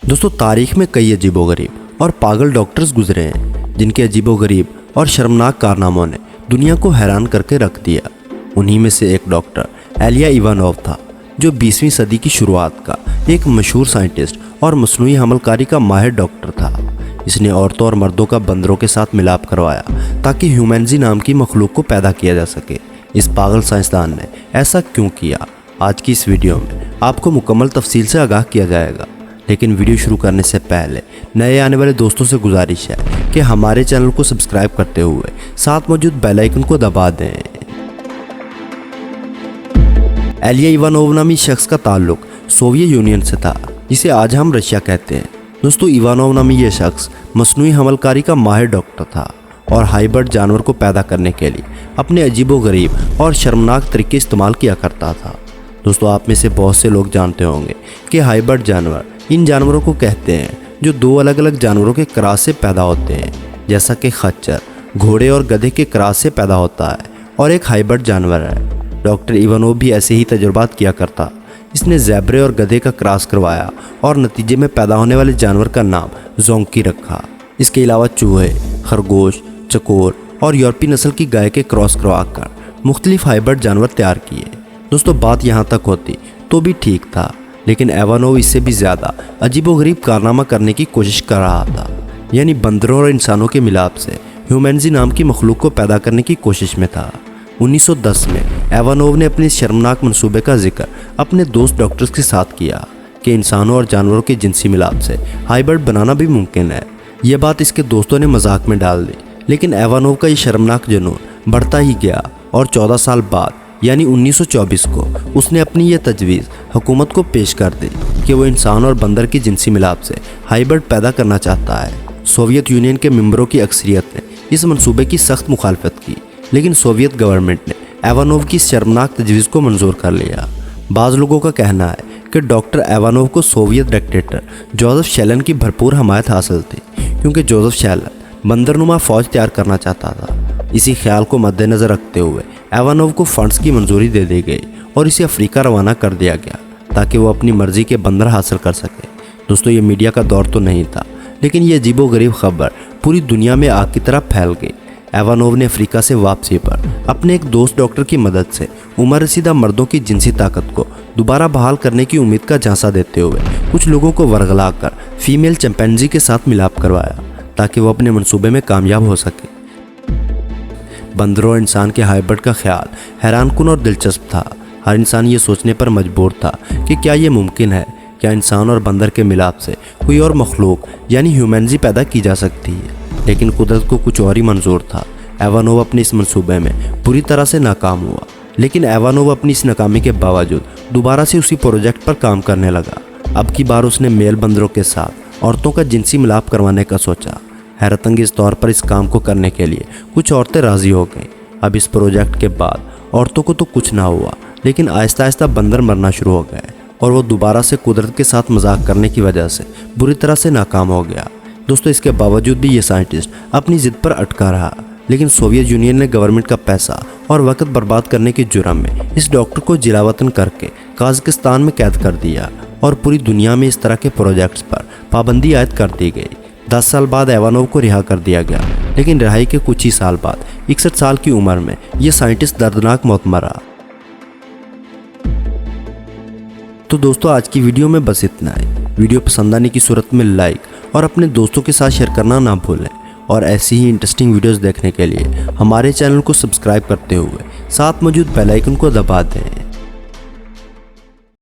दोस्तों तारीख में कई अजीबोगरीब और पागल डॉक्टर्स गुजरे हैं जिनके अजीबोगरीब और शर्मनाक कारनामों ने दुनिया को हैरान करके रख दिया। उन्हीं में से एक डॉक्टर एलिया इवानोव था जो 20वीं सदी की शुरुआत का एक मशहूर साइंटिस्ट और मसनूई हमलकारी का माहिर डॉक्टर था। इसने औरतों और मर्दों का बंदरों के साथ मिलाप करवाया ताकि ह्यूमैनिटी नाम की मखलूक को पैदा किया जा सके। इस पागल साइंसदान ने ऐसा क्यों किया, आज की इस वीडियो में आपको मुकम्मल तफसील से आगाह किया जाएगा। लेकिन वीडियो शुरू करने से पहले नए आने वाले दोस्तों से गुजारिश है कि हमारे चैनल को सब्सक्राइब करते हुए साथ मौजूद बेल आइकन को दबा दें। एलिया इवानोव नामी शख्स का ताल्लुक सोवियत यूनियन से था, जिसे आज हम रशिया कहते हैं। दोस्तों इवानोव नामी ये शख्स मसनूई हमलकारी का माहिर डॉक्टर था और हाइब्रिड जानवर को पैदा करने के लिए अपने अजीबोगरीब और शर्मनाक तरीके इस्तेमाल किया करता था। दोस्तों आप में से बहुत से लोग जानते होंगे कि हाइब्रिड जानवर इन जानवरों को कहते हैं जो दो अलग अलग जानवरों के क्रॉस से पैदा होते हैं, जैसा कि खच्चर घोड़े और गधे के क्रॉस से पैदा होता है और एक हाइब्रिड जानवर है। डॉक्टर इवानोव भी ऐसे ही तजुर्बात किया करता। इसने ज़ेब्रे और गधे का क्रॉस करवाया और नतीजे में पैदा होने वाले जानवर का नाम जोंकी रखा। इसके अलावा चूहे, खरगोश, चकोर और यूरोपीय नस्ल की गाय के क्रॉस करवाकर मुख्तलिफ हाइब्रिड जानवर तैयार किए। दोस्तों बात यहाँ तक होती तो भी ठीक था, लेकिन इवानोव इससे भी ज़्यादा अजीबोगरीब कारनामा करने की कोशिश कर रहा था, यानी बंदरों और इंसानों के मिलाप से ह्यूमैनिटी नाम की मखलूक को पैदा करने की कोशिश में था। 1910 में इवानोव ने अपने शर्मनाक मंसूबे का जिक्र अपने दोस्त डॉक्टर्स के साथ किया कि इंसानों और जानवरों के जिनसी मिलाप से हाइब्रिड बनाना भी मुमकिन है। यह बात इसके दोस्तों ने मजाक में डाल दी, लेकिन इवानोव का ये शर्मनाक जुनून बढ़ता ही गया और 14 साल बाद यानी 1924 को उसने अपनी यह तजवीज़ हुकूमत को पेश कर दी कि वो इंसान और बंदर की जिनसी मिलाप से हाइब्रिड पैदा करना चाहता है। सोवियत यूनियन के मेंबरों की अक्सरियत ने इस मंसूबे की सख्त मुखालफत की, लेकिन सोवियत गवर्नमेंट ने इवानोव की इस शर्मनाक तजवीज़ को मंजूर कर लिया। बाज़ लोगों का कहना है कि डॉक्टर इवानोव को सोवियत डिक्टेटर जोसेफ स्टालिन की भरपूर हमायत हासिल थी, क्योंकि जोसेफ स्टालिन बंदरनुमा फ़ौज तैयार करना चाहता था। इसी ख्याल को मद्देनज़र रखते हुए इवानोव को फंड्स की मंजूरी दे दी गई और इसे अफ्रीका रवाना कर दिया गया ताकि वो अपनी मर्जी के बंदर हासिल कर सके। दोस्तों ये मीडिया का दौर तो नहीं था, लेकिन ये अजीबोगरीब खबर पूरी दुनिया में आग की तरह फैल गई। इवानोव ने अफ्रीका से वापसी पर अपने एक दोस्त डॉक्टर की मदद से उम्र रसीदा मर्दों की जिनसी ताकत को दोबारा बहाल करने की उम्मीद का झांसा देते हुए कुछ लोगों को वर्गला कर फीमेल चिंपैंजी के साथ मिलाप करवाया ताकि वो अपने मंसूबे में कामयाब हो सके। बंदरों और इंसान के हाइब्रिड का ख्याल हैरानकुन और दिलचस्प था। हर इंसान ये सोचने पर मजबूर था कि क्या ये मुमकिन है, क्या इंसान और बंदर के मिलाप से कोई और मखलूक यानी ह्यूमैनिटी पैदा की जा सकती है। लेकिन कुदरत को कुछ और ही मंजूर था। इवानोव अपने इस मंसूबे में पूरी तरह से नाकाम हुआ, लेकिन इवानोव अपनी इस नाकामी के बावजूद दोबारा से उसी प्रोजेक्ट पर काम करने लगा। अब की बार उसने मेल बंदरों के साथ औरतों का जिनसी मिलाप करवाने का सोचा। हैरतअंगेज़ तौर पर इस काम को करने के लिए कुछ औरतें राज़ी हो गईं। अब इस प्रोजेक्ट के बाद औरतों को तो कुछ ना हुआ, लेकिन आहिस्ता आहिस्ता बंदर मरना शुरू हो गए और वो दोबारा से कुदरत के साथ मजाक करने की वजह से बुरी तरह से नाकाम हो गया। दोस्तों इसके बावजूद भी ये साइंटिस्ट अपनी ज़िद पर अटका रहा, लेकिन सोवियत यूनियन ने गवर्नमेंट का पैसा और वक्त बर्बाद करने के जुर्म में इस डॉक्टर को जिलावतन करके काज़किस्तान में कैद कर दिया और पूरी दुनिया में इस तरह के प्रोजेक्ट्स पर पाबंदी आयद कर दी गई। 10 साल बाद इवानोव को रिहा कर दिया गया, लेकिन रिहाई के कुछ ही साल बाद 61 साल की उम्र में यह साइंटिस्ट दर्दनाक मौत मरा। तो दोस्तों आज की वीडियो में बस इतना है। वीडियो पसंद आने की सूरत में लाइक और अपने दोस्तों के साथ शेयर करना ना भूलें, और ऐसी ही इंटरेस्टिंग वीडियोस देखने के लिए हमारे चैनल को सब्सक्राइब करते हुए साथ मौजूद बेल आइकन को दबा दें।